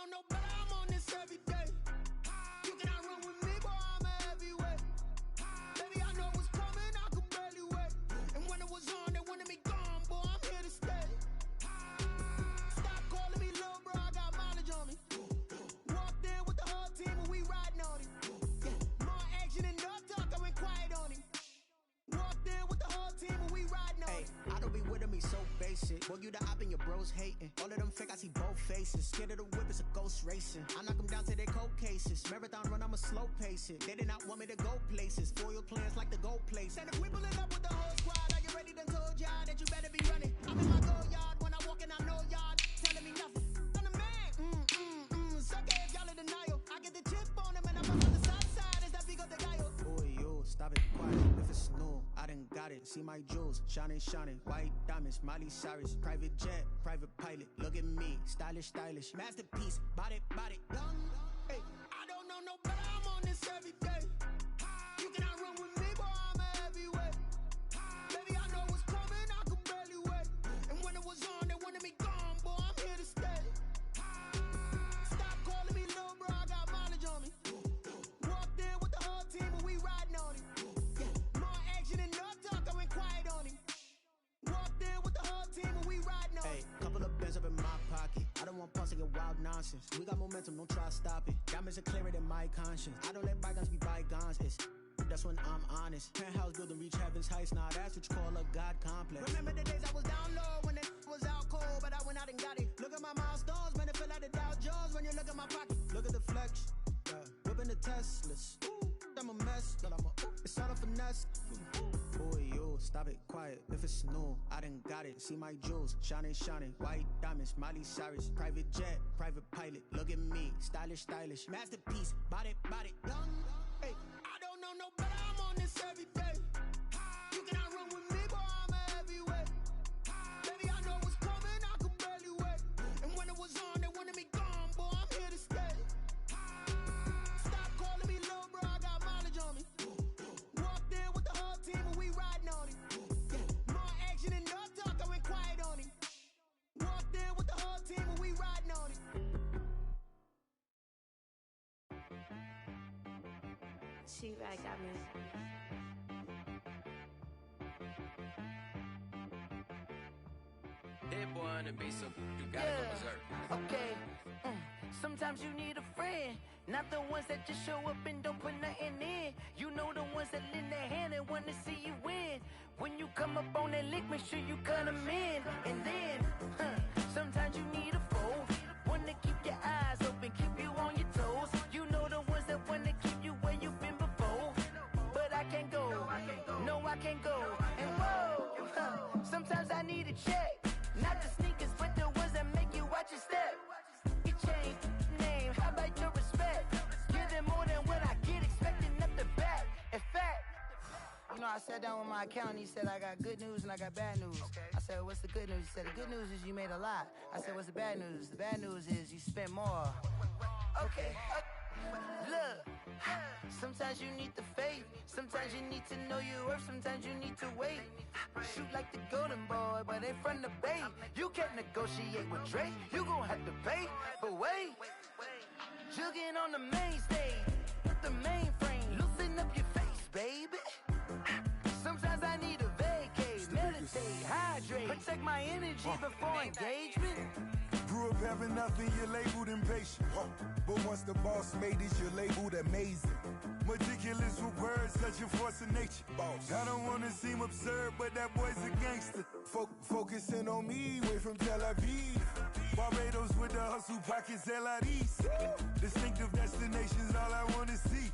don't know, but I'm on this every day. You cannot run with me, boy, I'm a heavyweight. Baby, I know what's coming, I could barely wait. And when it was on, they wanted me gone, boy, I'm here to stay. Stop calling me little bro, I got mileage on me. Walked in with the whole team and we riding on him. More action and no talk, I went quiet on him. Walked in with the whole team and we riding on him. I don't be with him, he's so basic. Boy, you the op and your bros hating. All of them fake, I see both faces. Scared of the whip, it's a ghost racing. I knock them down to their cold cases. Marathon run, I'ma slow pace it. They did not want me to go places. Foil plans like the gold place. And if we pulling up with the whole squad, are you ready? Done told y'all that you better be running. I'm in my go yard when I walk in, I know y'all telling me nothing. I'm the man. Suck it if y'all in denial. I get the chip on him and I'm on the south side. Is that big of the guy? Boy, yo, stop it quiet. If it's new, I done got it. See my jewels, shining, shining. White diamonds, Miley Cyrus. Private jet, private pilot. Look at me, stylish, stylish. Masterpiece, body, done. Hey, I don't know no better, I'm on this every day. You cannot run with me, boy, I'm a heavyweight. Baby, I know what's coming, I could barely wait. And when it was on, they wanted me gone, boy, I'm here to stay. Stop calling me little bro, I got mileage on me. Walked in with the whole team and we riding on him. More action and no talk, I went quiet on him. Walked in with the whole team and we riding on him. Hey, couple of bands up in my pocket. I don't want punks to get wild nonsense. We got momentum, don't try to stop it. Diamonds are clearer than my conscience. I don't let bygones be bygones. That's when I'm honest. Penthouse building, reach heaven's heights. Now that's what you call a God complex. Remember the days I was down low when it was out cold, but I went out and got it. Look at my milestones, man, it feel like the Dow Jones when you look at my pocket. Look at the flex, whipping the Teslas. I'm a mess, but it's all a finesse. Boy, yo, stop it, quiet. If it's new, I done got it. See my jewels, shining, shining. White diamonds, Miley Cyrus. Private jet, private pilot. Look at me, stylish, stylish. Masterpiece, body, done. Hey, I don't know no better, I'm on this every day. You cannot run with me, boy, I'm a heavyweight. Baby, I know what's coming, I could barely wait. And when it was on, they wanted me gone, boy, I'm here to stay. Stop calling me little bro, I got mileage on me. Walked in with the whole team and we riding on him. More action and no talk, I went quiet on him. Walked in with the whole team and we riding on him. She right, got me. That boy on the beat, so you gotta go berserk. Okay. Sometimes you need a friend, not the ones that just show up and don't put nothing in. You know the ones that lend their hand and want to see you win. When you come up on that lick, make sure you cut them in. And then, sometimes you need a foe, one to keep your eyes open, keep you on your toes. You know the ones that want to keep you where you've been before. But I can't go, no I can't go. And whoa, sometimes I need a check. Not the sneakers, but the ones that make you watch your step. You change name, how about your respect? Give them more than what I get, expecting up the back. In fact, you know, I sat down with my accountant, he said I got good news and I got bad news. I said, what's the good news? He said, the good news is you made a lot. I said, what's the bad news? The bad news is you spent more. Okay, look, sometimes you need the faith, sometimes you need to know your worth, sometimes you need to wait. Shoot like the golden boy, but ain't from the bay. You can't negotiate with Drake, you gon' have to pay. But wait, jugging on the main stage, with the mainframe, loosen up your face, baby. Sometimes I need a vacate, meditate, hydrate, protect my energy before engagement. Grew up having nothing, you're labeled impatient. But once the boss made it, you're labeled amazing. Meticulous with words, such a force of nature. I don't wanna seem absurd, but that boy's a gangster. Focusing on me, way from Tel Aviv. Barbados with the hustle pockets, LIDs. Distinctive destinations, all I wanna see.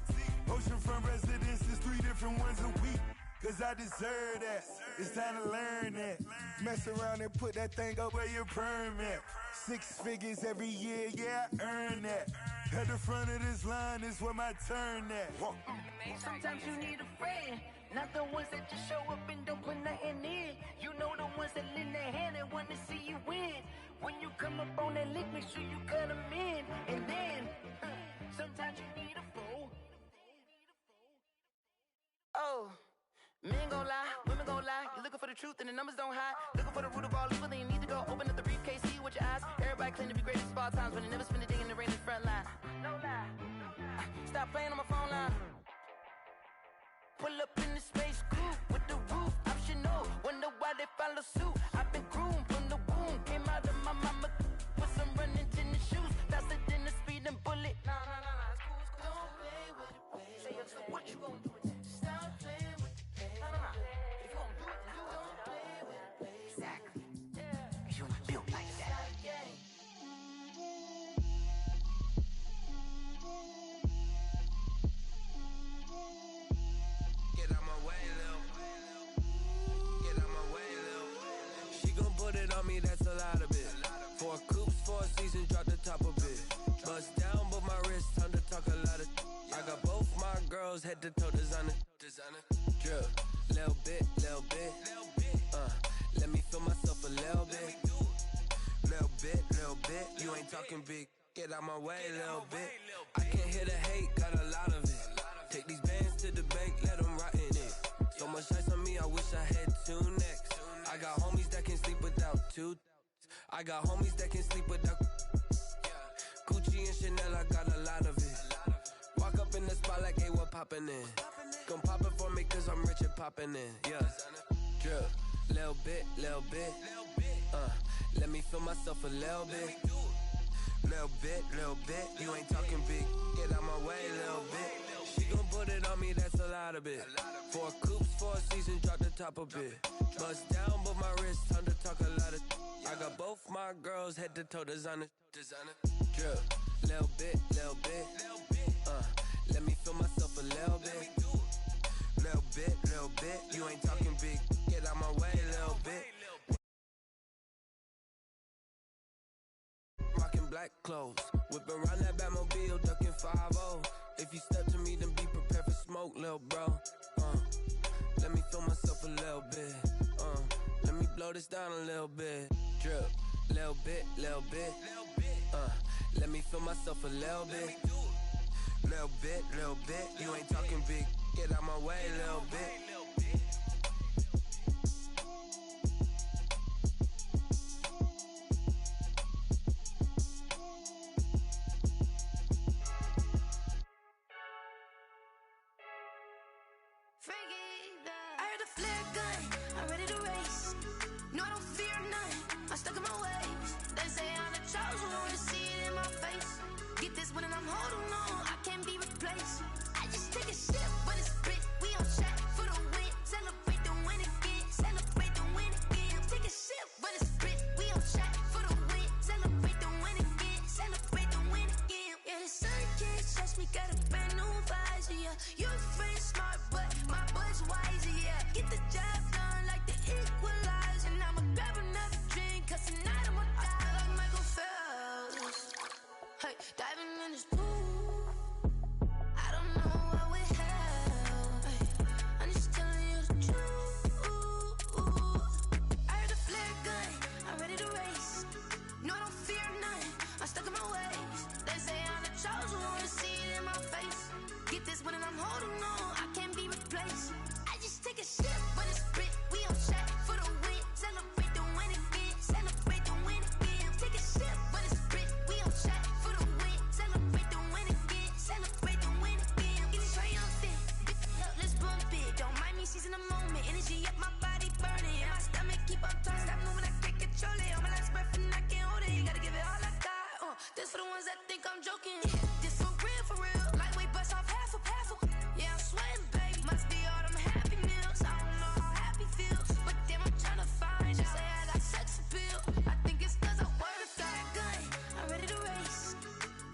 Oceanfront residences, 3 different ones a week. Cause I deserve that, it's time to learn that. Mess around and put that thing up where your permit. 6 figures every year, yeah, I earn that. At the front of this line is where my turn at. Sometimes you need a friend, not the ones that just show up and don't put nothing in. You know the ones that lend their hand and want to see you win. When you come up on that lick, make sure you cut them in. And then, sometimes you need a fool. Oh. Men gon' lie, women gon' lie. You're looking for the truth and the numbers don't hide. Looking for the root of all evil, then you need to go open up the briefcase, see with your eyes. Everybody claim to be greatest of all times, but they never spend a day in the in the front line. No lie. Stop playing on my phone line. Pull up in the space coupe with the roof optional. Wonder why they follow suit. I've been groomed from the womb. Came out of my mama with some running tennis shoes. Faster than a speeding bullet. No, it's cool. Don't play with it, baby. So what you gonna do with it? Stop playing with it, baby. No. If you gonna do it, you don't play with it, baby. Exactly. Cause you ain't built like that. Get out my way, Lil. Get out my way, Lil. She gon' put it on me, that's a lot of it. 4 coops, 4 seasons, drop the top a bit. Bust down, but my wrist, time to talk a lot of. I got both my girls, head to toe designer. Drip, little bit. Let me feel myself a little bit. Little bit. You ain't talking big. Get out my way, little bit. I can't hear the hate, got a lot of it. Take these bands to the bank, let them rot in it. So much ice on me, I wish I had 2 necks. I got homies that can sleep without 2. I got homies that can sleep without. Gucci and Chanel, I got a lot of it. Walk up in the spot like, hey, what poppin' in? Gon' pop it for me, cause I'm rich and poppin' in. Yeah, drip, little bit. Let me feel myself a little bit. Little bit. You ain't talking big. Get out my way, little bit. She gon' put it on me, that's a lot of it. 4 coops, 4 seasons, drop the top a bit. Bust down, but my wrist, time to talk a lot of. I got both my girls, head to toe designer. Drip, little bit. Let me feel myself a little bit. Little bit. You ain't talking big. Get out my way, little bit. Rockin' black clothes, whippin' around that Batmobile, duckin' 5-0. If you step to me, then be prepared for smoke, lil' bro. Let me feel myself a little bit. Let me blow this down a little bit. Drip, little bit. Let me feel myself a little bit. Little bit. You ain't talking big. Get out my way, little bit. I heard a flare gun, I'm ready to race. No, I don't fear nothing, I'm stuck in my ways. They say I'm the chosen one, see it in my face. Get this one and I'm holding on, I can't be replaced. I just take a sip, but it's spit. We on track for the win. Celebrate the win again, celebrate the win again. Take a sip, but it's spit. We on track for the win. Celebrate the win again, celebrate the win again. Yeah, the sun can't touch me, got a brand new visor, yeah. Your friend smart, but my boy's wiser, yeah. Get the job done like the equalizer. And I'ma grab another drink, cause tonight I'ma die like Michael Phelps. Hey, diving in this pool, I don't know what we have. Hey, I'm just telling you the truth. I heard a flare gun, I'm ready to race. No, I don't fear nothing, I'm stuck in my ways. They say I'm the chosen one, see it in my face. Get this one and I'm holding on, I can't be replaced. I just take a sip, but it's spit. We on track for the win. Celebrate the win again, celebrate the win again. Take a sip, but it's spit. We on track for the win. Celebrate the win again, celebrate the win again. Get it triumphant, look, let's bump it. Don't mind me seizing the moment. Energy up, my body burning. And my stomach keep on turning. Stop moving, I can't control it. On my last breath and I can't hold it. You gotta give it all I got. This for the ones that think I'm joking. This for real. Lightweight bust off half a. Yeah, I'm sweating, baby. Must be all them happy meals. I don't know how happy feels, but damn, I'm tryna find out. Say I got sex appeal. I think it's cause I wear a fat gun. I'm ready to race.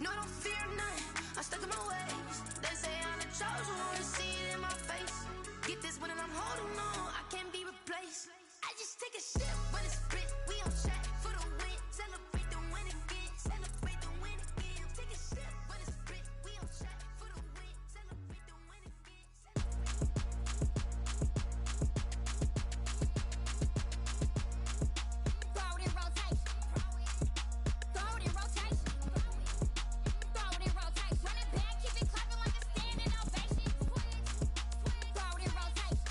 No, I don't fear nothing, I'm stuck in my ways. They say I'm the chosen one, see it in my face. Get this one and I'm holding on, I can't be replaced. I just take a sip, but it's spit. We on track for the win. Celebrate the win again, celebrate the win again. Take a sip, but it's spit. We on track for the win. Celebrate the win again. Throw it in rotation. Throw it in rotation. Throw it in rotation. Run it back, keep it clapping like a standing ovation. Throw it in rotation.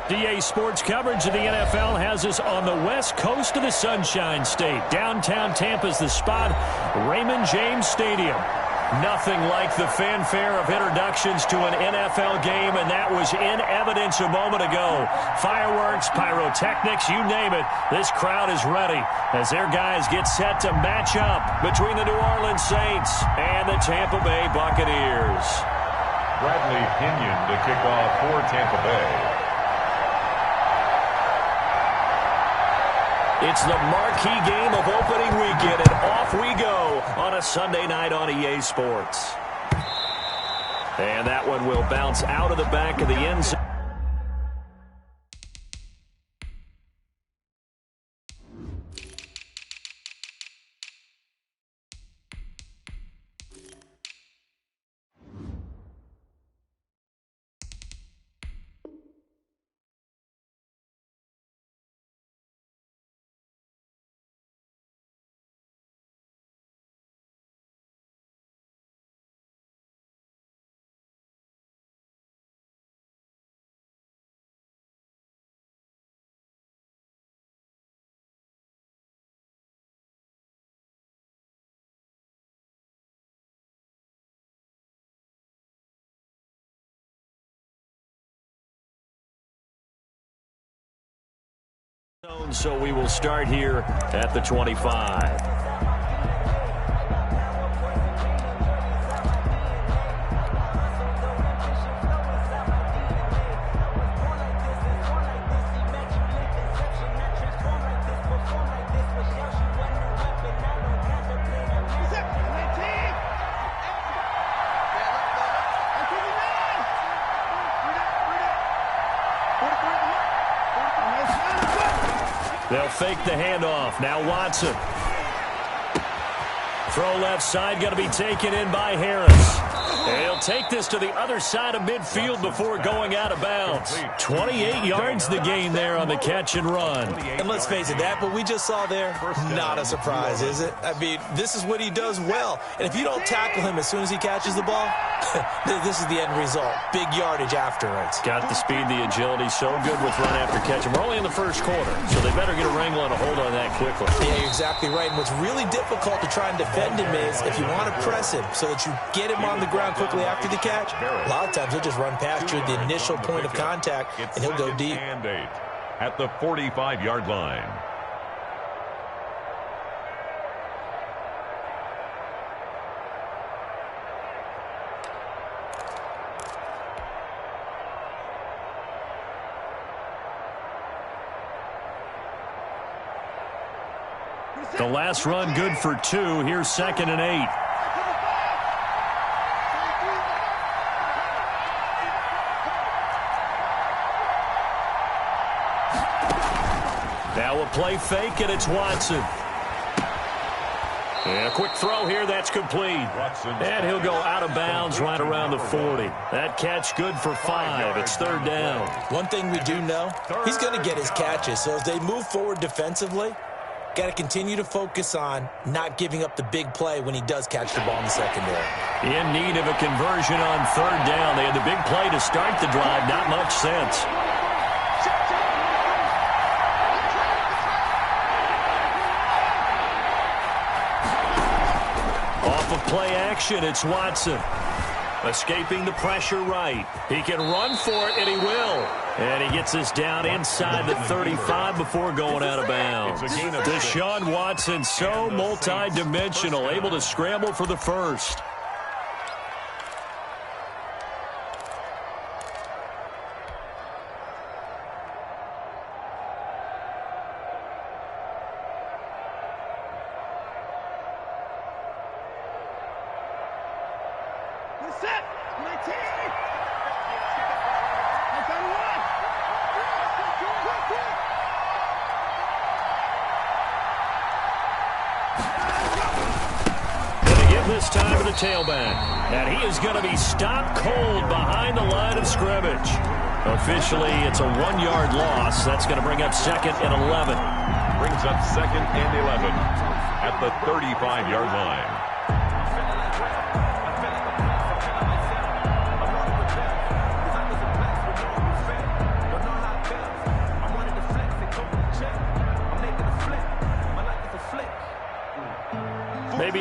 DA Sports coverage of the NFL has us on the west coast of the Sunshine State. Downtown Tampa's the spot, Raymond James Stadium. Nothing like the fanfare of introductions to an NFL game, and that was in evidence a moment ago. Fireworks, pyrotechnics, you name it. This crowd is ready as their guys get set to match up between the New Orleans Saints and the Tampa Bay Buccaneers. Bradley Pinion to kick off for Tampa Bay. It's the marquee game of opening weekend, and off we go on a Sunday night on EA Sports. And that one will bounce out of the back of the end zone. So we will start here at the 25. They'll fake the handoff. Now Watson. Throw left side, going to be taken in by Harris. And he'll take this to the other side of midfield before going out of bounds. 28 yards the gain there on the catch and run. And let's face it, that what we just saw there, not a surprise, is it? I mean, this is what he does well. And if you don't tackle him as soon as he catches the ball, this is the end result. Big yardage afterwards. Got the speed, the agility, so good with run after catch. And we're only in the first quarter, so they better get a wrangle and a hold on that quickly. Yeah, you're exactly right. And what's really difficult to try and defend him is if you want to press him so that you get him on the ground quickly after the catch, a lot of times he'll just run past you at the initial point of contact, and he'll go deep. And 8 at the 45-yard line. The last run good for 2. Here's 2nd and 8. Now a play fake, and it's Watson. And a quick throw here, that's complete. And he'll go out of bounds right around the 40. That catch good for 5. It's 3rd down. One thing we do know, he's going to get his catches. So as they move forward defensively, got to continue to focus on not giving up the big play when he does catch the ball in the secondary. In need of a conversion on 3rd down. They had the big play to start the drive. Not much sense. Off of play action, it's Watson. Escaping the pressure right. He can run for it, and he will. And he gets us down inside the 35 before going out of bounds. Deshaun Watson, so multi-dimensional, able to scramble for the first. This time to the tailback, and he is going to be stopped cold behind the line of scrimmage. Officially, it's a 1-yard loss. That's going to bring up 2nd and 11. Brings up 2nd and 11 at the 35-yard line.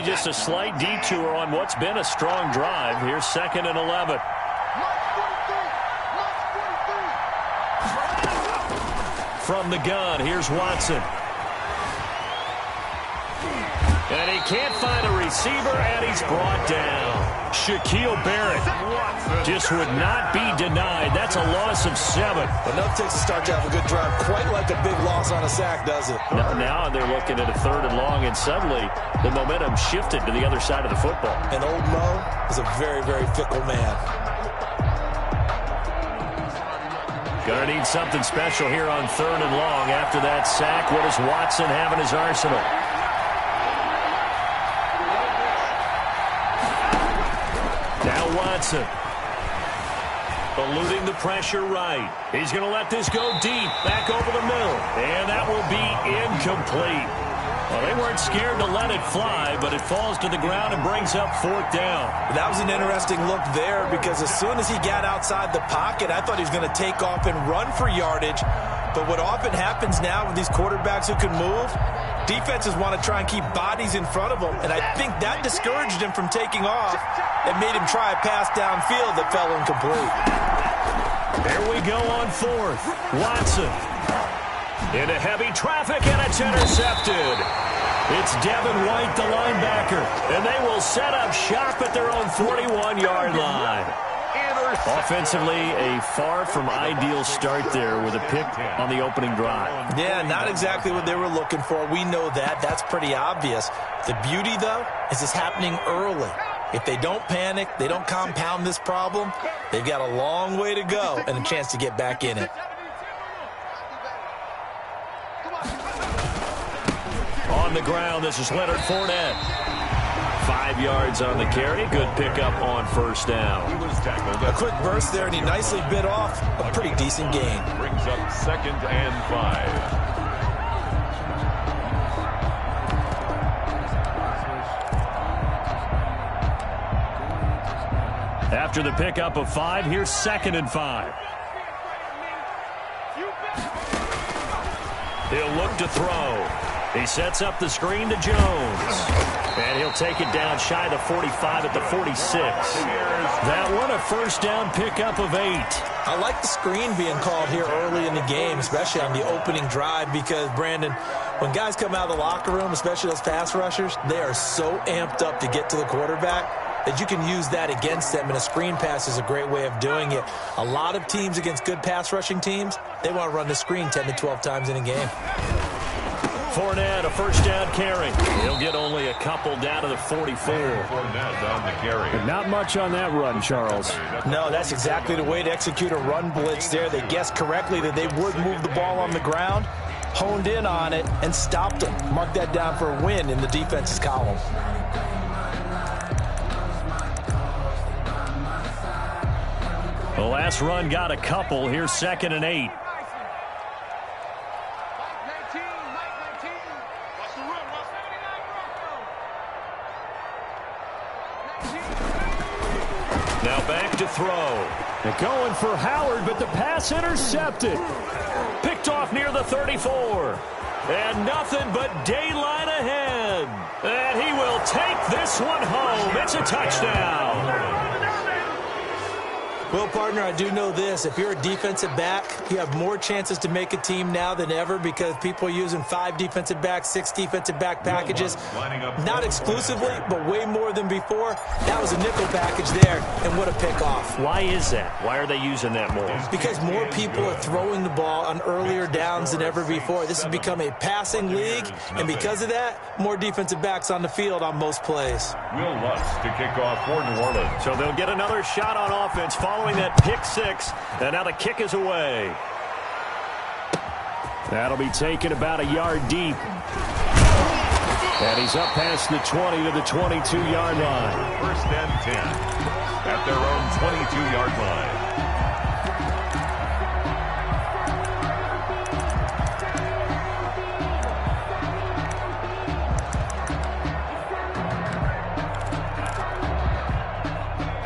just a slight detour on what's been a strong drive. Here's 2nd and 11. From the gun, here's Watson. And he can't find a receiver, and he's brought down. Shaquille Barrett just would not be denied. That's a loss of 7. Enough takes to start to have a good drive. Quite like a big loss on a sack, does it? Now they're looking at a 3rd and long, and suddenly the momentum shifted to the other side of the football. And old Mo is a very, very fickle man. Gonna need something special here on 3rd and long. After that sack, what does Watson have in his arsenal? Now Watson. Eluding the pressure right. He's going to let this go deep. Back over the middle. And that will be incomplete. Well, they weren't scared to let it fly, but it falls to the ground and brings up 4th down. That was an interesting look there because as soon as he got outside the pocket, I thought he was going to take off and run for yardage. But what often happens now with these quarterbacks who can move, defenses want to try and keep bodies in front of them, and I think that discouraged him from taking off and made him try a pass downfield that fell incomplete. There we go on 4th. Watson into heavy traffic, and it's intercepted. It's Devin White, the linebacker, and they will set up shop at their own 41-yard line. Offensively, a far from ideal start there with a pick on the opening drive. Yeah, not exactly what they were looking for. We know that. That's pretty obvious. The beauty, though, is it's happening early. If they don't panic, they don't compound this problem, they've got a long way to go and a chance to get back in it. On the ground, this is Leonard Fournette. 5 yards on the carry. Good pickup on 1st down. A quick burst there, and he nicely bit off a pretty decent gain. Brings up 2nd and 5. After the pickup of 5, here's 2nd and 5. He'll look to throw. He sets up the screen to Jones. And he'll take it down shy of the 45 at the 46. That one a 1st down pickup of 8. I like the screen being called here early in the game, especially on the opening drive, because, Brandon, when guys come out of the locker room, especially those pass rushers, they are so amped up to get to the quarterback that you can use that against them, and a screen pass is a great way of doing it. A lot of teams against good pass rushing teams, they want to run the screen 10 to 12 times in a game. Fournette, a 1st down carry. He'll get only a couple down to the 44. Fournette on the carry. But not much on that run, Charles. No, that's exactly the way to execute a run blitz there. They guessed correctly that they would move the ball on the ground, honed in on it, and stopped them. Mark that down for a win in the defense's column. The last run got a couple. Here's 2nd and 8. Now back to throw. They're going for Howard, but the pass intercepted. Picked off near the 34. And nothing but daylight ahead. And he will take this one home. It's a touchdown. Well, partner, I do know this. If you're a defensive back, you have more chances to make a team now than ever because people are using 5 defensive backs, 6 defensive back packages. Not exclusively, but way more than before. That was a nickel package there, and what a pickoff. Why is that? Why are they using that more? Because more people are throwing the ball on earlier downs than ever before. This has become a passing league, and because of that, more defensive backs on the field on most plays. Will Lutz to kick off for New Orleans. So they'll get another shot on offense following that pick 6, and now the kick is away. That'll be taken about a yard deep. And he's up past the 20 to the 22-yard line. 1st and 10 at their own 22-yard line.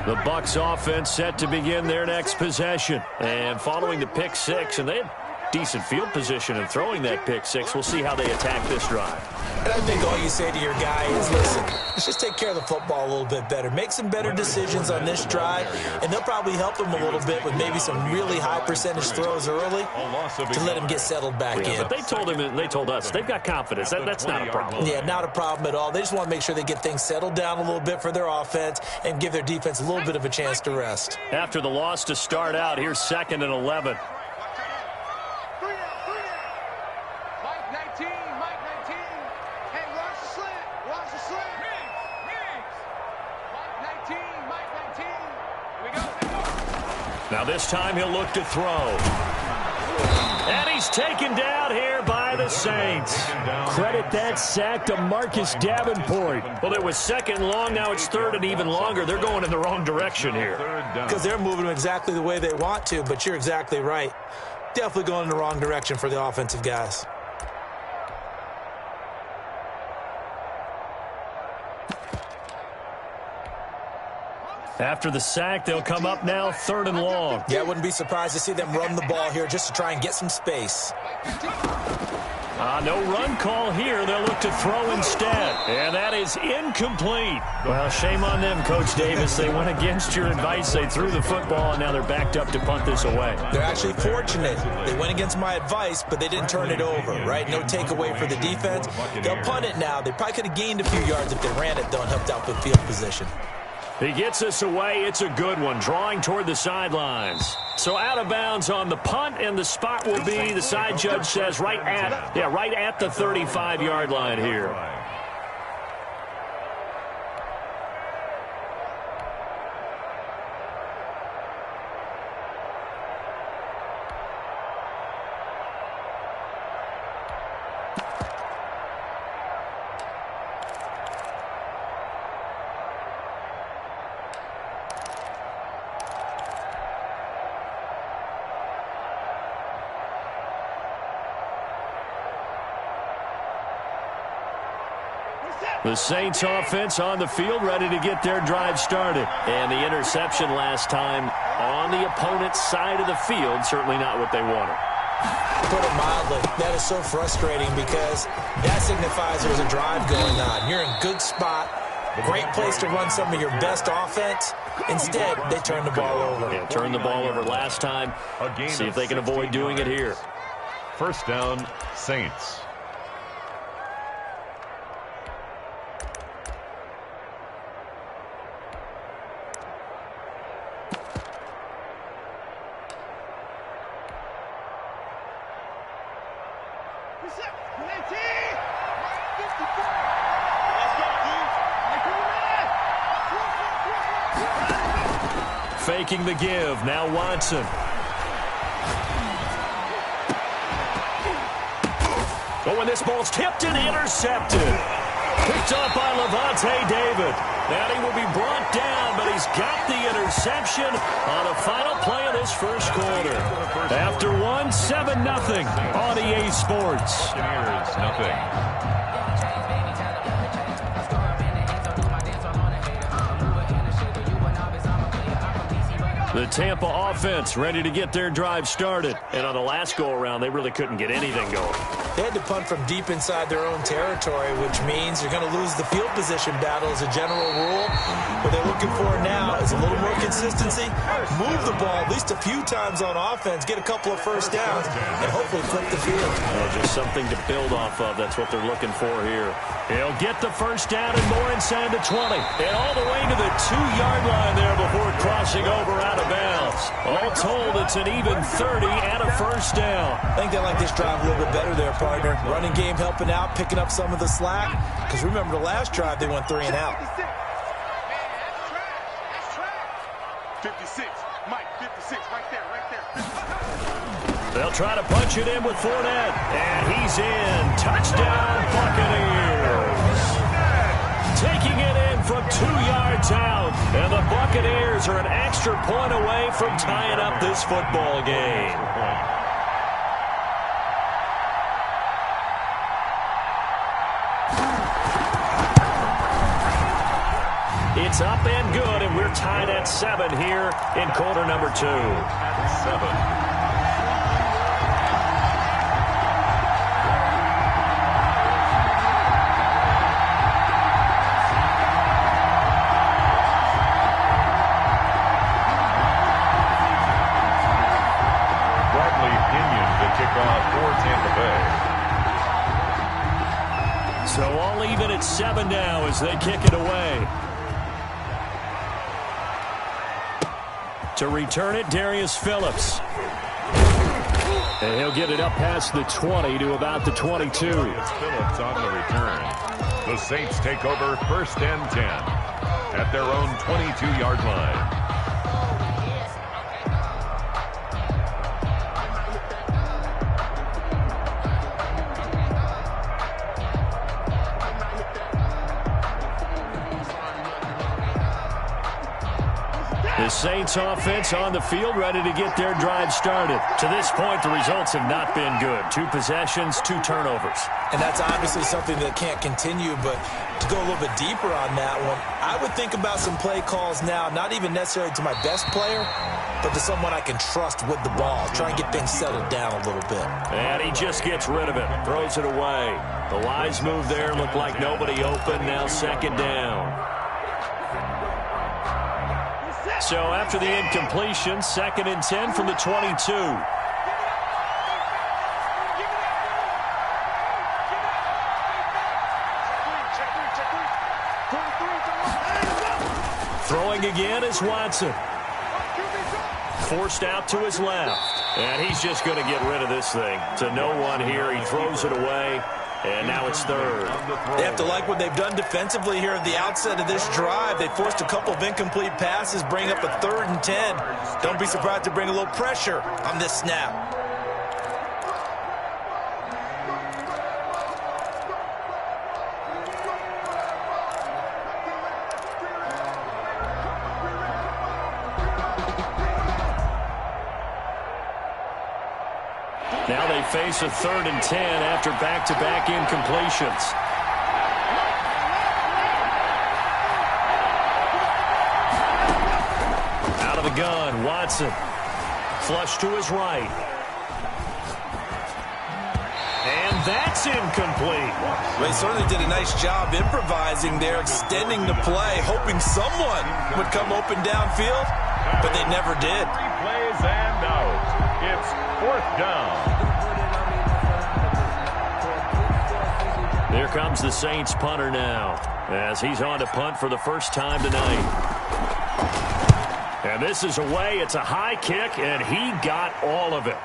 The Bucs offense set to begin their next possession. And following the pick 6, and they decent field position and throwing that pick six. We'll see how they attack this drive. And I think all you say to your guy is, listen, let's just take care of the football a little bit better. Make some better decisions on this drive, and they'll probably help him a little bit with maybe some really high percentage throws early to let him get settled back in. But they told us they've got confidence. That's not a problem. Yeah, not a problem at all. They just want to make sure they get things settled down a little bit for their offense and give their defense a little bit of a chance to rest. After the loss to start out, here's 2nd and 11. Now this time he'll look to throw. And he's taken down here by the Saints. Credit that sack to Marcus Davenport. Well, it was 2nd long. Now it's 3rd and even longer. They're going in the wrong direction here. Because they're moving exactly the way they want to, but you're exactly right. Definitely going in the wrong direction for the offensive guys. After the sack, they'll come up now 3rd and long. Yeah, I wouldn't be surprised to see them run the ball here just to try and get some space. No run call here. They'll look to throw instead. And that is incomplete. Well, shame on them, Coach Davis. They went against your advice. They threw the football, and now they're backed up to punt this away. They're actually fortunate. They went against my advice, but they didn't turn it over, right? No takeaway for the defense. They'll punt it now. They probably could have gained a few yards if they ran it, though, and helped out with field position. He gets us away. It's a good one, drawing toward the sidelines. So out of bounds on the punt, and the spot will be, the side judge says, right at the 35-yard line here. The Saints offense on the field, ready to get their drive started. And the interception last time on the opponent's side of the field, certainly not what they wanted. Put it mildly, that is so frustrating because that signifies there's a drive going on. You're in a good spot, great place to run some of your best offense. Instead, they turn the ball over. Yeah, turned the ball over last time. See if they can avoid doing it here. 1st down, Saints. Faking the give. Now Watson. Oh, and this ball's tipped and intercepted. Picked up by Levante David. And he will be brought down, but he's got the interception on the final play of this first quarter. After 7-0 on EA Sports. Nothing. The Tampa offense ready to get their drive started. And on the last go-around, they really couldn't get anything going. They had to punt from deep inside their own territory, which means you're going to lose the field position battle as a general rule. What they're looking for now is a little more consistency, move the ball at least a few times on offense, get a couple of first downs, and hopefully flip the field. Just something to build off of. That's what they're looking for here. He'll get the first down and more inside the 20. And all the way to the 2-yard line there before crossing over out of bounds. All told, it's an even 30 and a first down. I think they like this drive a little bit better there, partner. Running game helping out, picking up some of the slack. Because remember the last drive, they went 3 and out. 56, Mike, 56, right there. They'll try to punch it in with Fournette. And he's in. Touchdown, Buccaneers. Taking it in from 2 yards out. And the Buccaneers are an extra point away from tying up this football game. It's up and good, and we're tied at 7 here in quarter number 2. At 7. 7 now as they kick it away. To return it, Darius Phillips. And he'll get it up past the 20 to about the 22. Phillips on the return. The Saints take over 1st and 10 at their own 22-yard line. The Saints offense on the field, ready to get their drive started. To this point, the results have not been good. 2 possessions, 2 turnovers. And that's obviously something that can't continue, but to go a little bit deeper on that one, I would think about some play calls now, not even necessarily to my best player, but to someone I can trust with the ball. Try and get things settled down a little bit. And he just gets rid of it, throws it away. The wise move there, looked like nobody open, now 2nd down. So after the incompletion, 2nd and 10 from the 22. Throwing again is Watson. Forced out to his left. And he's just going to get rid of this thing. To no one here, he throws it away. And now it's 3rd. They have to like what they've done defensively here at the outset of this drive. They forced a couple of incomplete passes, bring up a 3rd and 10. Don't be surprised to bring a little pressure on this snap. Now they face a 3rd and 10 after back-to-back incompletions. Out of the gun, Watson. Flush to his right. And that's incomplete. Well, he certainly did a nice job improvising there, extending the play, hoping someone would come open downfield, but they never did. 3 plays and out. It's 4th down. Here comes the Saints punter now as he's on to punt for the first time tonight. And this is away. It's a high kick, and he got all of it.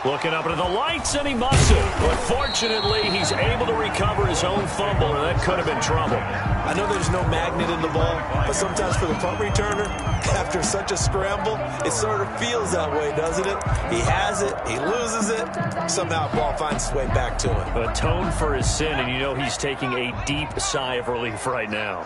Looking up into the lights, and he mustn't. But fortunately, he's able to recover his own fumble, and that could have been trouble. I know there's no magnet in the ball, but sometimes for the punt returner, after such a scramble, it sort of feels that way, doesn't it? He has it, he loses it, somehow the ball finds its way back to him. Atone for his sin, and you know he's taking a deep sigh of relief right now.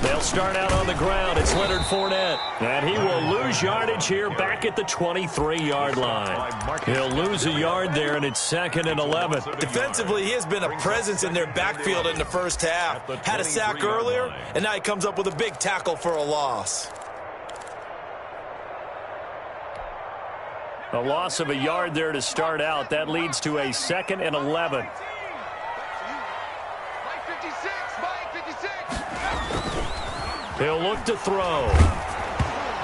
They'll start out on the ground. It's Leonard Fournette. And he will lose yardage here back at the 23-yard line. He'll lose a yard there, and it's 2nd and 11. Defensively, he has been a presence in their backfield in the first half. Had a sack earlier, and now he comes up with a big tackle for a loss. A loss of a yard there to start out. That leads to a 2nd and 11. He'll look to throw.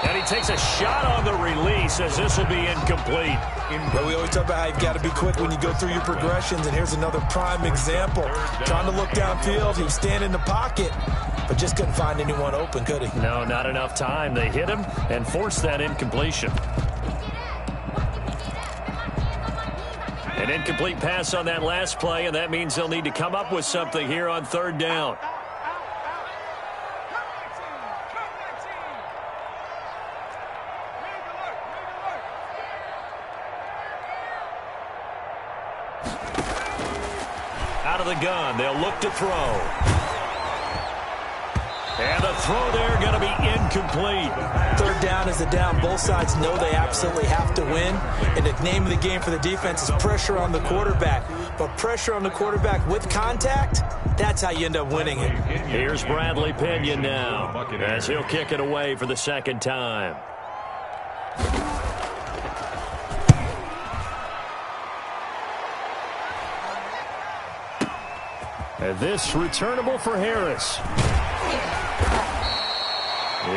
And he takes a shot on the release as this will be incomplete. But we always talk about how you've got to be quick when you go through your progressions, and here's another prime example. Trying to look downfield, he was standing in the pocket, but just couldn't find anyone open, could he? No, not enough time. They hit him and forced that incompletion. An incomplete pass on that last play, and that means they'll need to come up with something here on 3rd down. Out of the gun, they'll look to throw. And the throw there going to be incomplete. 3rd down is a down. Both sides know they absolutely have to win. And the name of the game for the defense is pressure on the quarterback. But pressure on the quarterback with contact, that's how you end up winning it. Here's Bradley Pinion now as he'll kick it away for the 2nd time. And this returnable for Harris.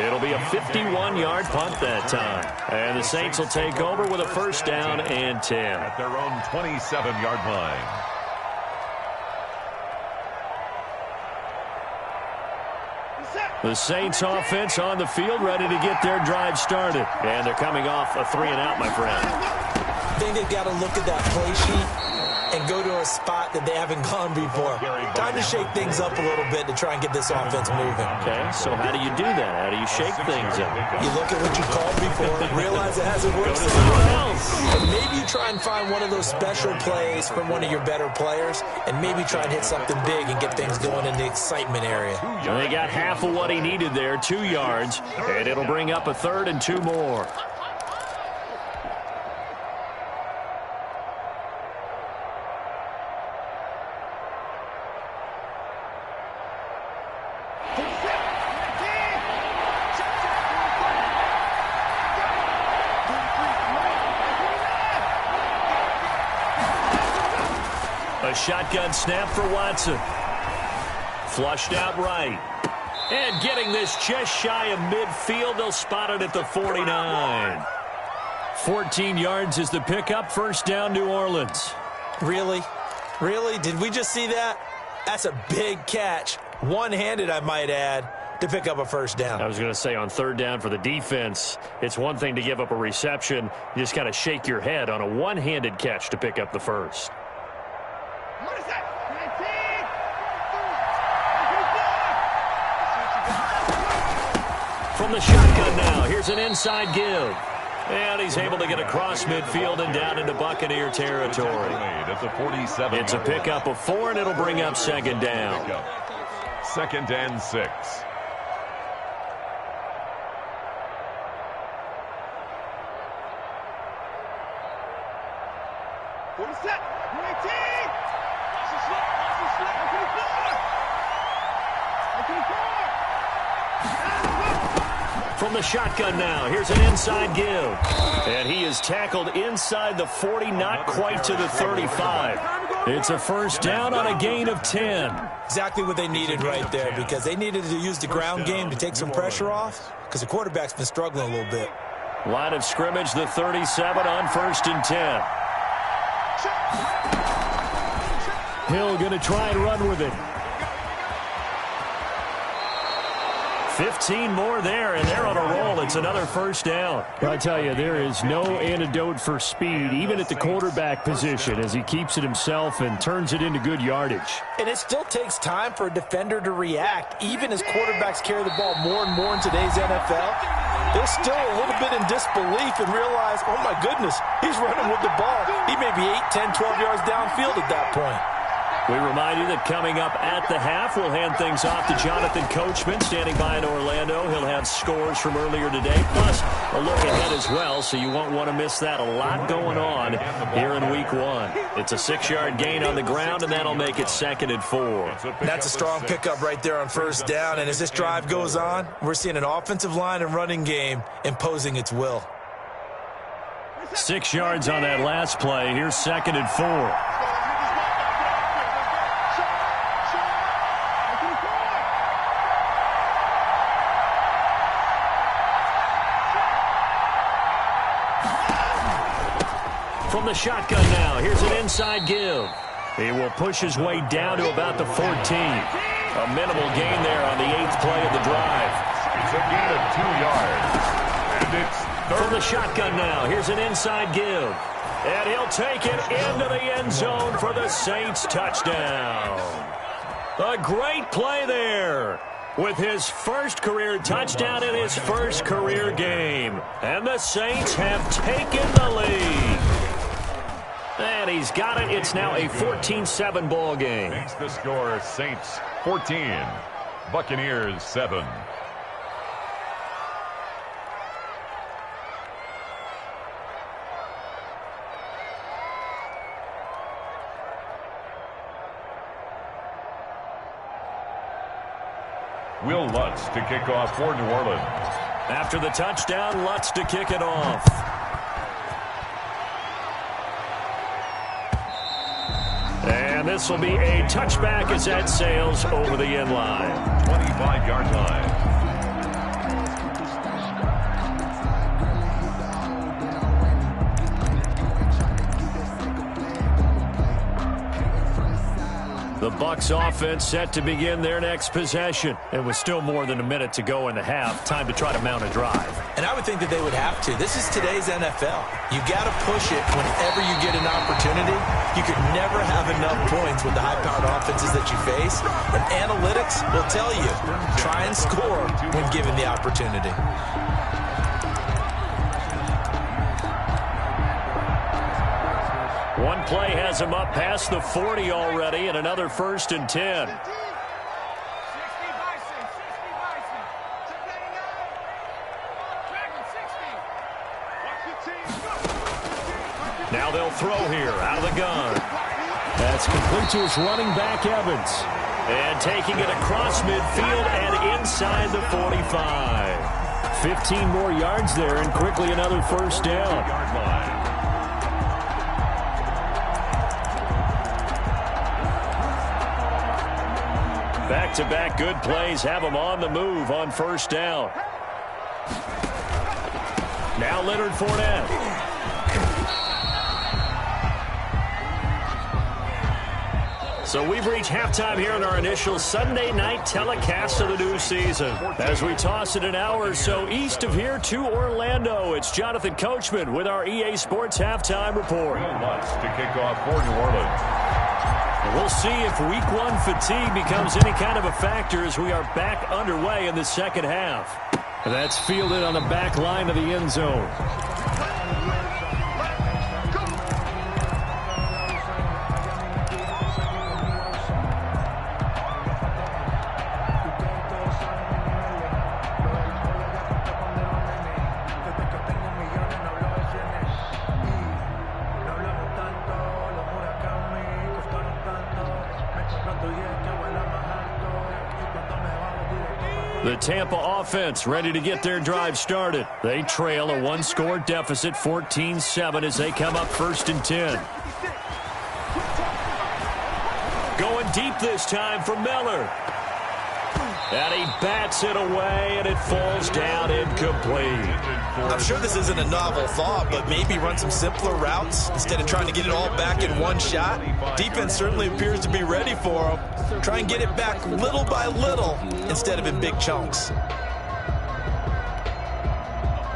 It'll be a 51-yard punt that time. And the Saints will take over with a 1st down and 10. At their own 27-yard line. The Saints offense on the field, ready to get their drive started. And they're coming off a 3-and-out, my friend. I think they've got to look at that play sheet and go to a spot that they haven't gone before. Time to shake things up a little bit to try and get this offense moving. Okay, so how do you do that? How do you shake things up? You look at what you called before, realize it hasn't worked so well, and maybe you try and find one of those special plays from one of your better players, and maybe try and hit something big and get things going in the excitement area. And they got half of what he needed there, 2 yards, and it'll bring up a 3rd and 2 more. A shotgun snap for Watson. Flushed out right. And getting this just shy of midfield. They'll spot it at the 49. 14 yards is the pickup. 1st down, New Orleans. Really? Really? Did we just see that? That's a big catch. One-handed, I might add, to pick up a 1st down. I was going to say on 3rd down for the defense, it's one thing to give up a reception. You just got to shake your head on a one-handed catch to pick up the 1st. From the shotgun now, here's an inside give. And he's able to get across midfield and down into Buccaneer territory. It's a pickup of 4, and it'll bring up 2nd down. 2nd and 6. From the shotgun now, here's an inside give. And he is tackled inside the 40, not quite to the 35. It's a 1st down on a gain of 10. Exactly what they needed right there, because they needed to use the ground game to take some pressure off, because the quarterback's been struggling a little bit. Line of scrimmage, the 37 on 1st and 10. Hill going to try and run with it. 15 more there, and they're on a roll. It's another 1st down. I tell you, there is no antidote for speed, even at the quarterback position, as he keeps it himself and turns it into good yardage. And it still takes time for a defender to react, even as quarterbacks carry the ball more and more in today's NFL. They're still a little bit in disbelief and realize, oh my goodness, he's running with the ball. He may be 8, 10, 12 yards downfield at that point. We remind you that coming up at the half, we'll hand things off to Jonathan Coachman, standing by in Orlando. He'll have scores from earlier today, plus a look ahead as well, so you won't want to miss that. A lot going on here in Week 1. It's a 6-yard gain on the ground, and that'll make it 2nd and 4. That's a strong pickup right there on 1st down, and as this drive goes on, we're seeing an offensive line and running game imposing its will. 6 yards on that last play. Here's 2nd and 4. From the shotgun now, here's an inside give. He will push his way down to about the 14. A minimal gain there on the 8th play of the drive. It's a gain of 2 yards. And it's 3rd. From the shotgun now, here's an inside give. And he'll take it into the end zone for the Saints touchdown. A great play there, with his 1st career touchdown in his 1st career game. And the Saints have taken the lead. And he's got it. It's now a 14-7 ball game. Makes the score Saints 14, Buccaneers 7. Will Lutz to kick off for New Orleans. After the touchdown, Lutz to kick it off. And this will be a touchback as that sails over the end line. 25-yard line. The Bucs offense set to begin their next possession. It was still more than a minute to go in the half. Time to try to mount a drive. And I would think that they would have to. This is today's NFL. You got to push it whenever you get an opportunity. You could never have enough points with the high-powered offenses that you face. And analytics will tell you, try and score when given the opportunity. One play has him up past the 40 already, and another 1st and 10. Now they'll throw here out of the gun. That's complete to his running back, Evans. And taking it across midfield and inside the 45. 15 more yards there, and quickly another 1st down. Back-to-back good plays have him on the move on 1st down. Now Leonard Fournette. So we've reached halftime here in our initial Sunday night telecast of the new season. As we toss it an hour or so east of here to Orlando, it's Jonathan Coachman with our EA Sports Halftime Report. To kick off for New Orleans. We'll see if Week 1 fatigue becomes any kind of a factor as we are back underway in the second half. That's fielded on the back line of the end zone. The Tampa offense ready to get their drive started. They trail a one-score deficit, 14-7, as they come up 1st and 10. Going deep this time for Miller. And he bats it away, and it falls down incomplete. I'm sure this isn't a novel thought, but maybe run some simpler routes instead of trying to get it all back in one shot. Defense certainly appears to be ready for him. Try and get it back little by little instead of in big chunks.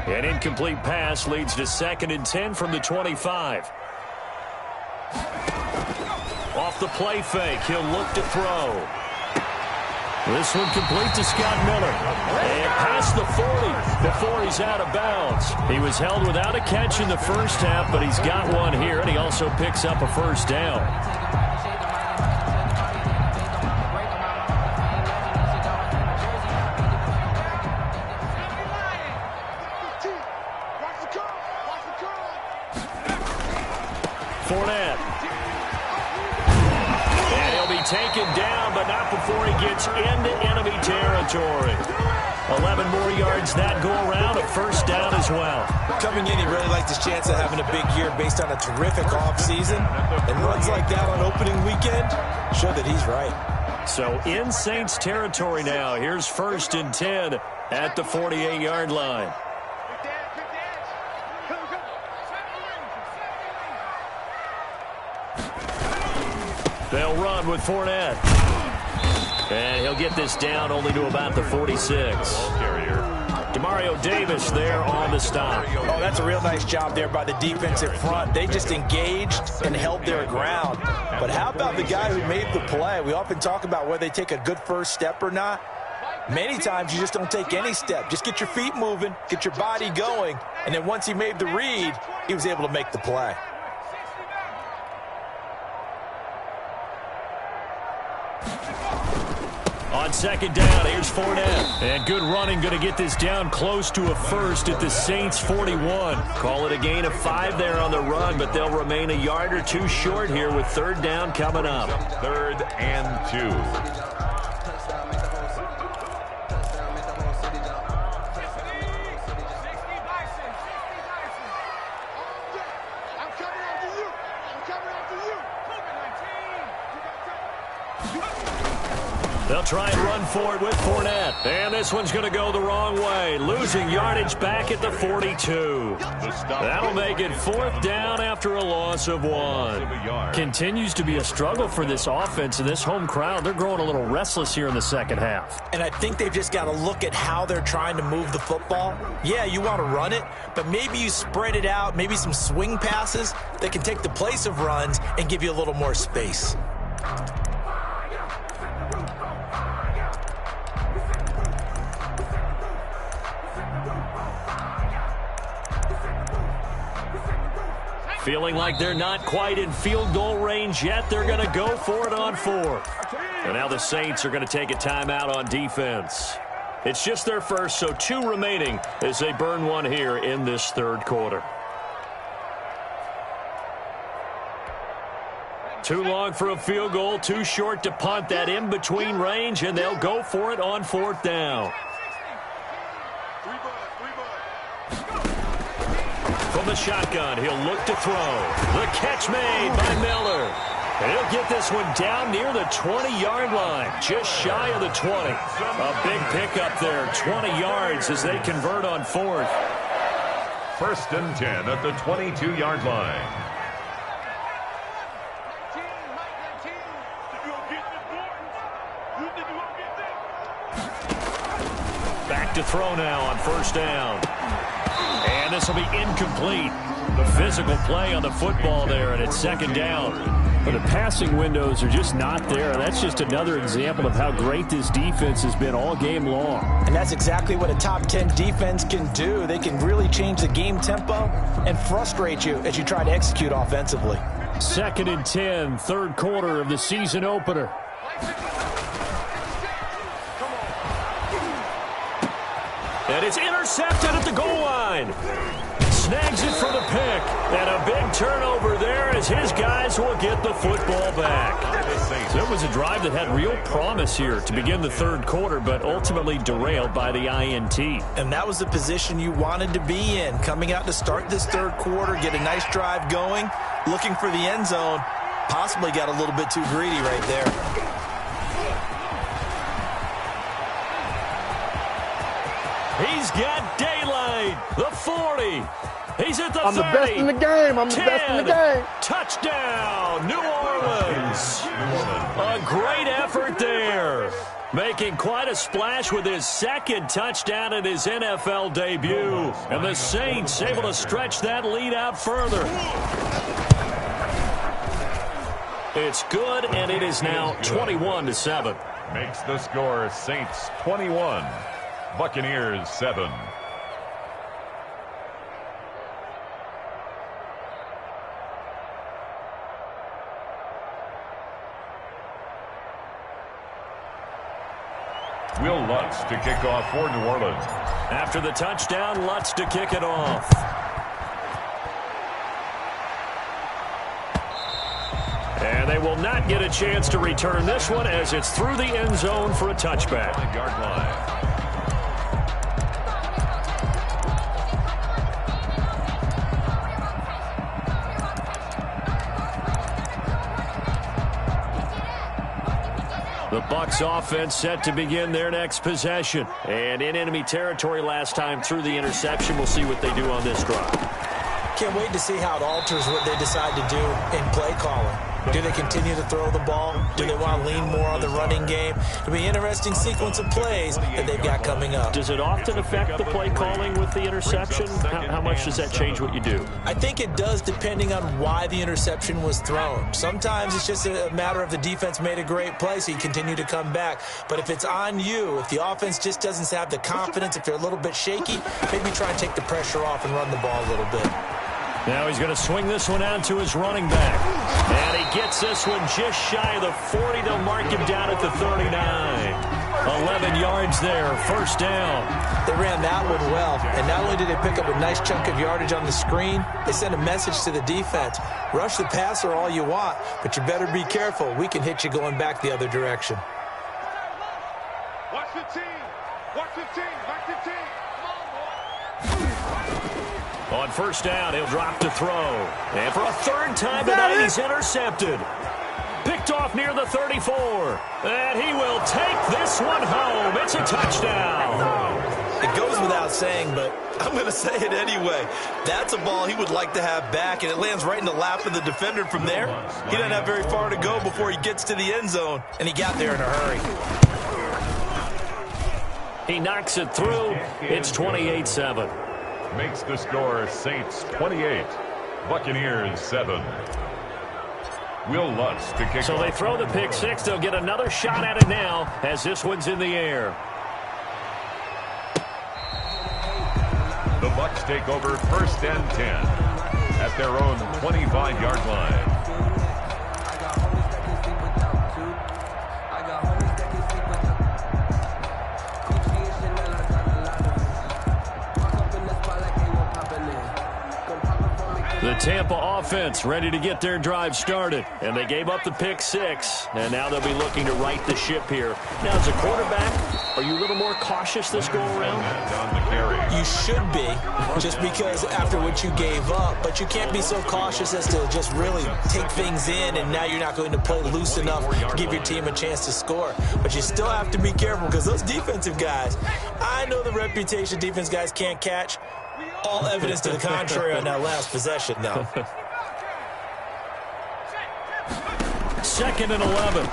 An incomplete pass leads to 2nd and 10 from the 25. Off the play fake, he'll look to throw. This one complete to Scott Miller. And past the 40 before he's out of bounds. He was held without a catch in the first half, but he's got one here, and he also picks up a 1st down. Fournette. And he'll be taken down, but not before he gets into enemy territory. 11 more yards that go around, a 1st down as well. Coming in, he really liked his chance of having a big year based on a terrific offseason. And runs like that on opening weekend show that he's right. So in Saints territory now. Here's 1st and 10 at the 48-yard line. They'll run with Fournette. And he'll get this down only to about the 46. Demario Davis there on the stop. Oh, that's a real nice job there by the defensive front. They just engaged and held their ground. But how about the guy who made the play? We often talk about whether they take a good first step or not. Many times you just don't take any step. Just get your feet moving, get your body going, and then once he made the read, he was able to make the play. On 2nd down, here's Fournette. And good running, going to get this down close to a 1st at the Saints 41. Call it a gain of 5 there on the run, but they'll remain a yard or 2 short here with 3rd down coming up. 3rd and 2. They'll try and run for it with Fournette. And this one's going to go the wrong way. Losing yardage back at the 42. That'll make it 4th down after a loss of 1. Continues to be a struggle for this offense and this home crowd. They're growing a little restless here in the second half. And I think they've just got to look at how they're trying to move the football. Yeah, you want to run it, but maybe you spread it out, maybe some swing passes that can take the place of runs and give you a little more space. Feeling like they're not quite in field goal range yet. They're going to go for it on 4th. And now the Saints are going to take a timeout on defense. It's just their first, so 2 remaining as they burn one here in this 3rd quarter. Too long for a field goal, too short to punt. That in-between range, and they'll go for it on 4th down. From the shotgun, he'll look to throw. The catch made by Miller. And he'll get this one down near the 20-yard line, just shy of the 20. A big pickup there, 20 yards as they convert on 4th. 1st and 10 at the 22-yard line. Back to throw now on 1st down. And this will be incomplete. The physical play on the football there, and it's 2nd down. But the passing windows are just not there. That's just another example of how great this defense has been all game long. And that's exactly what a top 10 defense can do. They can really change the game tempo and frustrate you as you try to execute offensively. 2nd and 10, 3rd quarter of the season opener. And it's intercepted at the goal line. Snags it for the pick. And a big turnover there as his guys will get the football back. So it was a drive that had real promise here to begin the 3rd quarter, but ultimately derailed by the INT. And that was the position you wanted to be in. Coming out to start this 3rd quarter, get a nice drive going, looking for the end zone. Possibly got a little bit too greedy right there. He's got daylight. The 40. He's at the 30. I'm the best in the game. I'm the 10. best in the game. Touchdown, New Orleans. A great effort there. Making quite a splash with his 2nd touchdown in his NFL debut. And the Saints able to stretch that lead out further. It's good, and it is now 21-7. Makes the score Saints 21. Buccaneers 7. Will Lutz to kick off for New Orleans. After the touchdown, Lutz to kick it off. And they will not get a chance to return this one as it's through the end zone for a touchback. Yard line. The Bucs offense set to begin their next possession. And in enemy territory last time through the interception. We'll see what they do on this drive. Can't wait to see how it alters what they decide to do in play calling. Do they continue to throw the ball? Do they want to lean more on the running game? It'll be an interesting sequence of plays that they've got coming up. Does it often affect the play calling with the interception? How much does that change what you do? I think it does depending on why the interception was thrown. Sometimes it's just a matter of the defense made a great play, so you continue to come back. But if it's on you, if the offense just doesn't have the confidence, if they're a little bit shaky, maybe try and take the pressure off and run the ball a little bit. Now he's going to swing this one out to his running back. And he gets this one just shy of the 40. They'll mark him down at the 39. 11 yards there, 1st down. They ran that one well. And not only did they pick up a nice chunk of yardage on the screen, they sent a message to the defense. Rush the passer all you want, but you better be careful. We can hit you going back the other direction. Watch the team. Watch the team. Watch the team. On 1st down, he'll drop to throw. And for a 3rd time tonight, he's intercepted. Picked off near the 34. And he will take this one home. It's a touchdown. It goes without saying, but I'm going to say it anyway. That's a ball he would like to have back, and it lands right in the lap of the defender from there. He doesn't have very far to go before he gets to the end zone, and he got there in a hurry. He knocks it through. It's 28-7. Makes the score Saints 28, Buccaneers 7. Will Lutz to kick So off. they throw the pick six. They'll get another shot at it now as this one's in the air. The Bucs take over 1st and 10 at their own 25-yard line. The Tampa offense ready to get their drive started. And they gave up the pick six. And now they'll be looking to right the ship here. Now, as a quarterback, are you a little more cautious this go-around? You should be, just because after what you gave up. But you can't be so cautious as to just really take things in, and now you're not going to play loose enough to give your team a chance to score. But you still have to be careful because those defensive guys, I know the reputation defense guys can't catch. All evidence to the contrary on that last possession, though. 2nd and 11.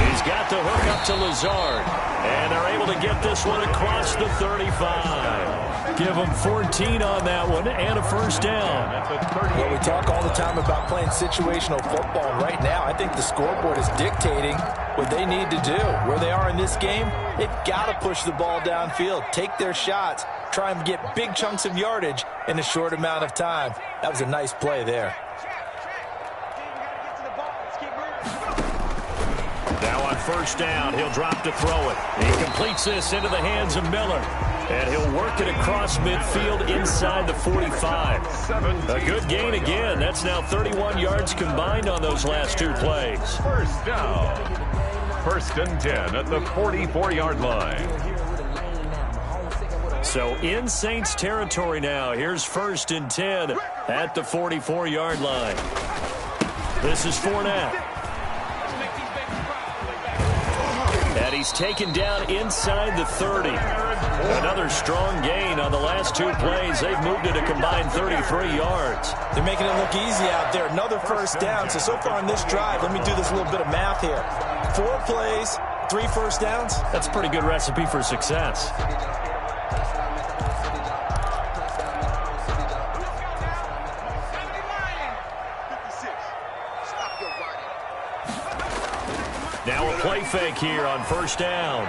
He's got the hook up to Lazard. And they're able to get this one across the 35. Give them 14 on that one and a first down. Well, we talk all the time about playing situational football. And right now, I think the scoreboard is dictating what they need to do. Where they are in this game, they've got to push the ball downfield, take their shots, try and get big chunks of yardage in a short amount of time. That was a nice play there. Now on first down, he'll drop to throw it. He completes this into the hands of Miller. And he'll work it across midfield inside the 45. A good gain again. That's now 31 yards combined on those last two plays. First down. 1st and 10 at the 44-yard line. So in Saints territory now. Here's 1st and 10 at the 44-yard line. This is Fournette. And he's taken down inside the 30. Another strong gain on the last two plays. They've moved it a combined 33 yards. They're making it look easy out there. Another first down. So far on this drive, let me do this little bit of math here. 4 plays, 3 first downs. That's a pretty good recipe for success. Now a play fake here on first down.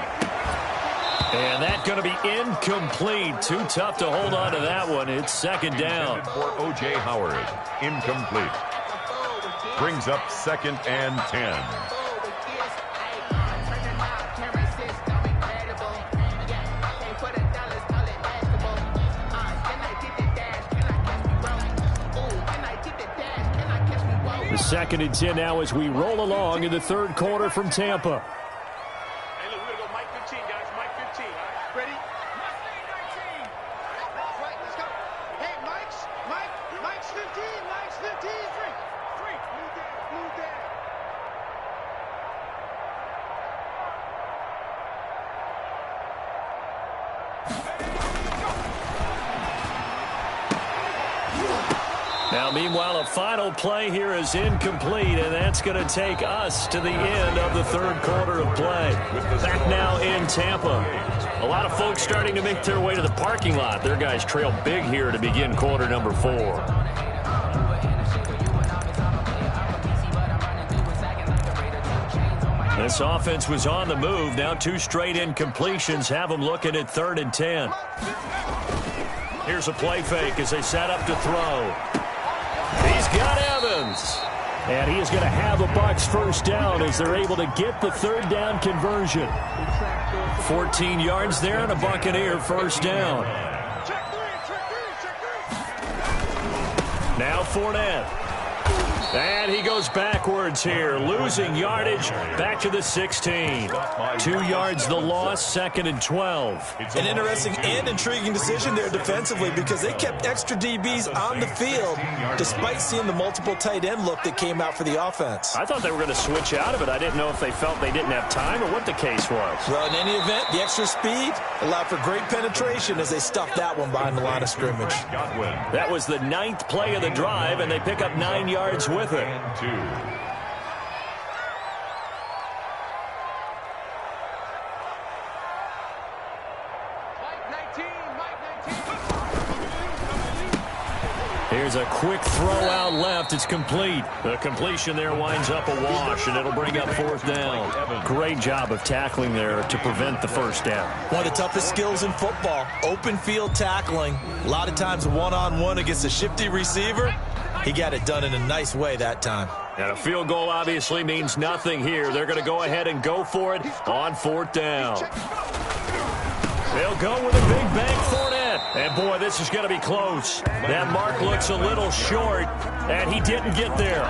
And that's going to be incomplete. Too tough to hold on to that one. It's 2nd down. For O.J. Howard, incomplete. Brings up 2nd and 10. The 2nd and 10 now as we roll along in the third quarter from Tampa. Hey, look, we're going to go Mike 15, guys. Mike 15. All right, ready? Right, let's go. Hey, Mike's 15. Mike's 15. Three. Move that. Now, meanwhile, a final play here is incomplete, and that's going to take us to the end of the third quarter of play. Back now in Tampa. A lot of folks starting to make their way to the parking lot. Their guys trail big here to begin quarter number 4. This offense was on the move. Now 2 straight incompletions have them looking at 3rd and 10. Here's a play fake as they set up to throw. He's got Evans. And he is going to have the Bucs first down as they're able to get the 3rd down conversion. 14 yards there and a Buccaneer first down. Now Fournette. And he goes backwards here, losing yardage back to the 16. 2 yards the loss, 2nd and 12. An interesting and intriguing decision there defensively because they kept extra DBs on the field despite seeing the multiple tight end look that came out for the offense. I thought they were going to switch out of it. I didn't know if they felt they didn't have time or what the case was. Well, in any event, the extra speed allowed for great penetration as they stuffed that one behind the line of scrimmage. That was the 9th play of the drive, and they pick up 9 yards with it. Here's a quick throw out left. It's complete. The completion there winds up a wash, and it'll bring up 4th down. Great job of tackling there to prevent the first down. One of the toughest skills in football, open field tackling. A lot of times one-on-one against a shifty receiver. He got it done in a nice way that time. And a field goal obviously means nothing here. They're going to go ahead and go for it on 4th down. They'll go with a big bank Fournette. And, boy, this is going to be close. That mark looks a little short, and he didn't get there.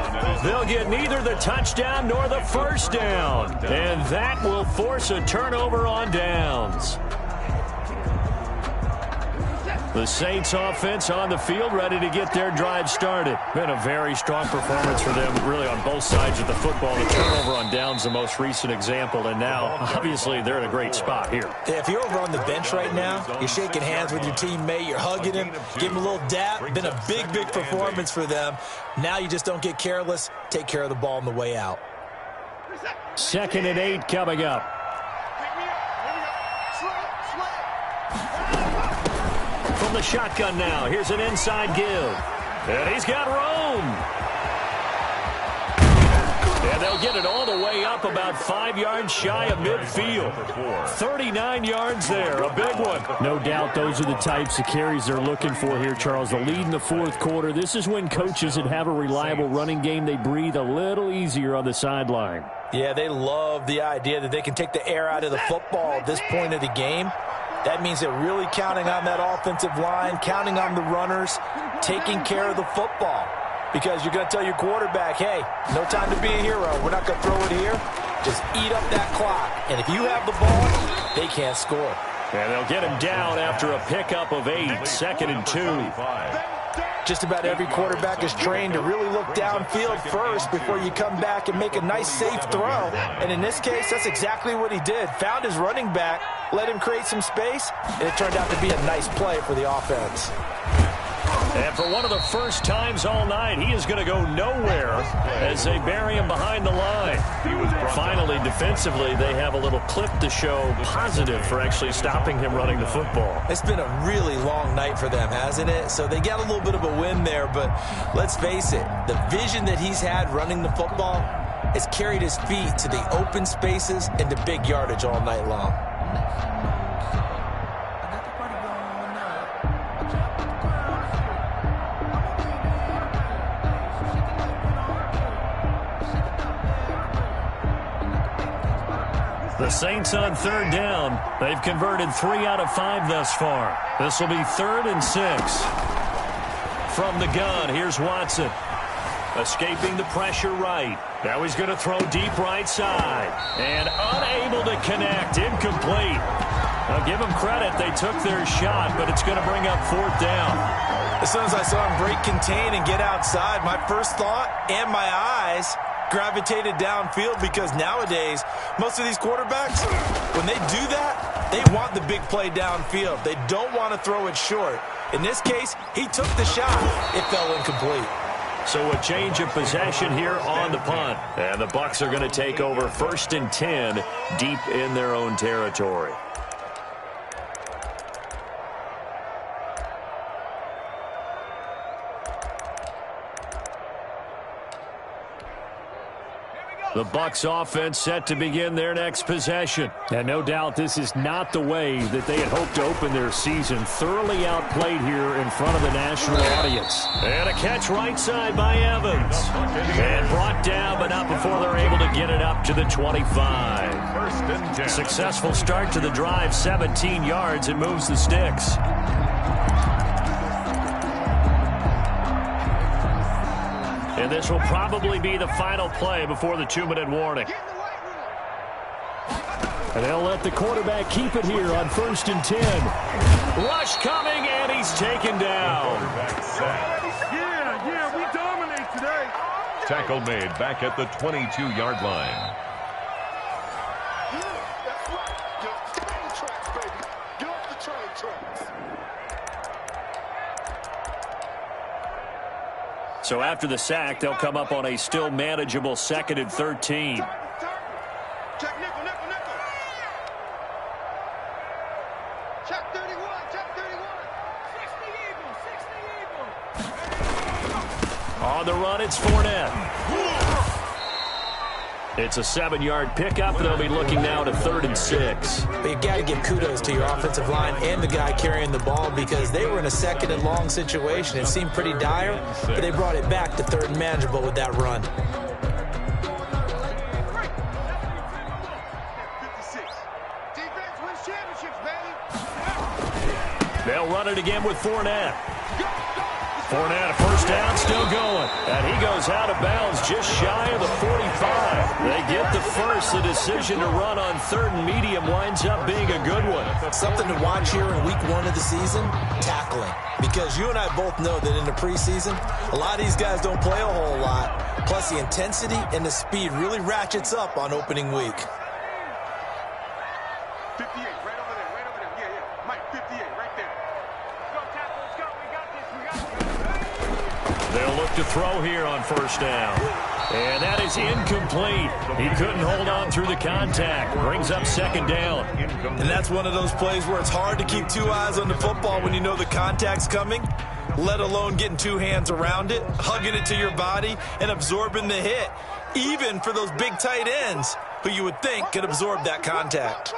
They'll get neither the touchdown nor the first down. And that will force a turnover on downs. The Saints offense on the field ready to get their drive started. Been a very strong performance for them really on both sides of the football. The turnover on downs the most recent example, and now obviously they're in a great spot here. Yeah, if you're over on the bench right now, you're shaking hands with your teammate, you're hugging him, give him a little dap. Been a big performance for them. Now you just don't get careless. Take care of the ball on the way out. 2nd and 8 coming up. From the shotgun now. Here's an inside give. And he's got room. And they'll get it all the way up about 5 yards shy of midfield. 39 yards there. A big one. No doubt those are the types of carries they're looking for here, Charles. The lead in the 4th quarter. This is when coaches that have a reliable running game, they breathe a little easier on the sideline. Yeah, they love the idea that they can take the air out of the football at this point of the game. That means they're really counting on that offensive line, counting on the runners, taking care of the football. Because you're going to tell your quarterback, hey, no time to be a hero. We're not going to throw it here. Just eat up that clock. And if you have the ball, they can't score. And they'll get him down after a pickup of 8, 2nd and 2. Just about every quarterback is trained to really look downfield first before you come back and make a nice, safe throw. And in this case, that's exactly what he did. Found his running back, let him create some space, and it turned out to be a nice play for the offense. And for one of the first times all night, he is going to go nowhere as they bury him behind the line. Finally, defensively, they have a little clip to show positive for actually stopping him running the football. It's been a really long night for them, hasn't it? So they got a little bit of a win there, but let's face it, the vision that he's had running the football has carried his feet to the open spaces and to big yardage all night long. The Saints on 3rd down. They've converted 3 out of 5 thus far. This will be 3rd and 6. From the gun, here's Watson. Escaping the pressure right. Now he's going to throw deep right side. And unable to connect. Incomplete. Now give them credit. They took their shot, but it's going to bring up 4th down. As soon as I saw him break contain and get outside, my first thought and my eyes gravitated downfield, because nowadays most of these quarterbacks, when they do that, they want the big play downfield. They don't want to throw it short. In this case, he took the shot. It fell incomplete. So a change of possession here on the punt. And the Bucs are going to take over 1st and 10 deep in their own territory. The Bucs offense set to begin their next possession. And no doubt this is not the way that they had hoped to open their season. Thoroughly outplayed here in front of the national audience. And a catch right side by Evans. And brought down, but not before they're able to get it up to the 25. Successful start to the drive, 17 yards, and moves the sticks. And this will probably be the final play before the 2-minute warning. And they'll let the quarterback keep it here on 1st and 10. Rush coming, and he's taken down. Yeah, we dominate today. Tackle made back at the 22-yard line. That's right. Get off the train tracks, baby. Get off the train tracks. So after the sack, they'll come up on a still manageable 2nd and 13. Check nickel, nickel, nickel. Check 31, check 31. 60 Eagle. On the run, it's Fournette. It's a 7-yard pickup, and they'll be looking now to 3rd and 6. But you got to give kudos to your offensive line and the guy carrying the ball because they were in a 2nd and long situation. It seemed pretty dire, but they brought it back to 3rd and manageable with that run. 56. Defense wins championships, baby. They'll run it again with Fournette. Fournette, a first down, still going. And he goes out of bounds just shy of the 45. They get the first. The decision to run on 3rd and medium winds up being a good one. Something to watch here in week 1 of the season, tackling. Because you and I both know that in the preseason, a lot of these guys don't play a whole lot. Plus, the intensity and the speed really ratchets up on opening week. 58, right over there, right over there. Yeah. Mike, 58, right there. Let's go, tackle, let's go. We got this, we got this. They'll look to throw here on 1st down. And that is incomplete. He couldn't hold on through the contact. Brings up 2nd down. And that's one of those plays where it's hard to keep 2 eyes on the football when you know the contact's coming, let alone getting 2 hands around it, hugging it to your body, and absorbing the hit, even for those big tight ends who you would think could absorb that contact.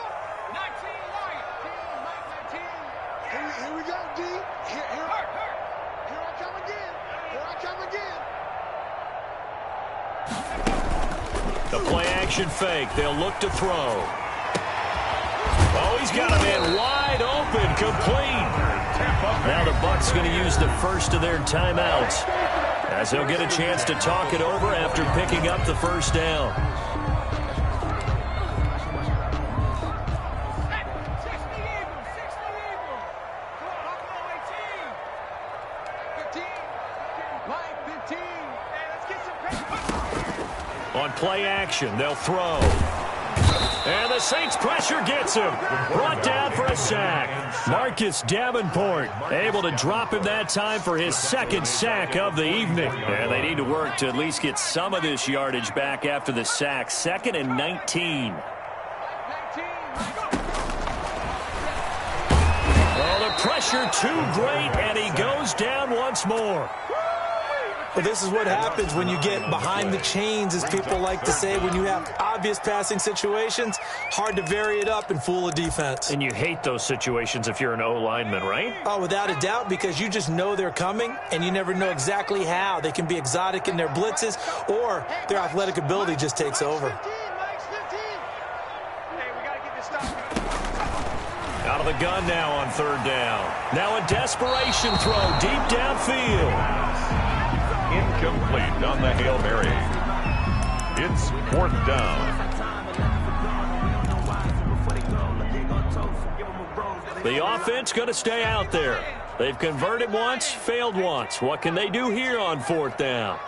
Here we go, D. Here I come again. Here I come again. The play-action fake. They'll look to throw. Oh, he's got a man wide open, complete. Now the Bucs going to use the first of their timeouts as they'll get a chance to talk it over after picking up the 1st down. On play action, they'll throw. And the Saints pressure gets him. Brought down for a sack. Marcus Davenport able to drop him that time for his 2nd sack of the evening. And they need to work to at least get some of this yardage back after the sack. 2nd and 19. Oh, the pressure too great, and he goes down once more. But this is what happens when you get behind the chains, as people like to say, when you have obvious passing situations, hard to vary it up and fool a defense. And you hate those situations if you're an O-lineman, right? Oh, without a doubt, because you just know they're coming, and you never know exactly how. They can be exotic in their blitzes, or their athletic ability just takes over. Out of the gun now on 3rd down. Now a desperation throw deep downfield. Incomplete on the Hail Mary. It's 4th down. The offense going to stay out there. They've converted once, failed once. What can they do here on 4th down?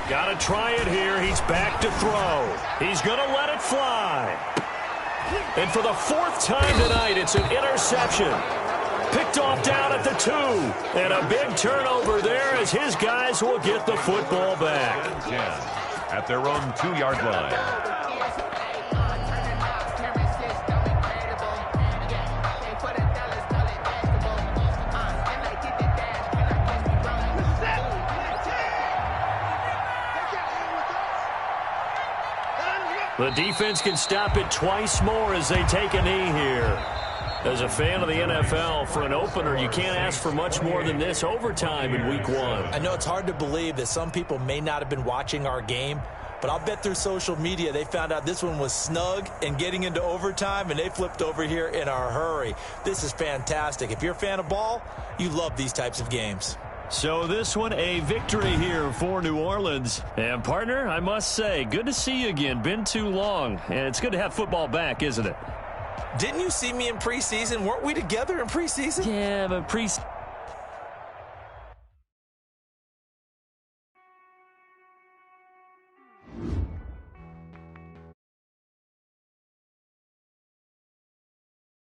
Got to try it here. He's back to throw. He's going to let it fly. And for the 4th time tonight, it's an interception. Picked off down at the 2. And a big turnover there as his guys will get the football back. At their own 2-yard line. The defense can stop it twice more as they take a knee here. As a fan of the NFL, for an opener, you can't ask for much more than this overtime in week 1. I know it's hard to believe that some people may not have been watching our game, But I'll bet through social media they found out this one was snug and getting into overtime, and they flipped over here in a hurry. This is fantastic. If you're a fan of ball, you love these types of games. So this one, a victory here for New Orleans. And, partner, I must say, good to see you again. Been too long. And it's good to have football back, isn't it? Didn't you see me in preseason? Weren't we together in preseason? Yeah, but preseason.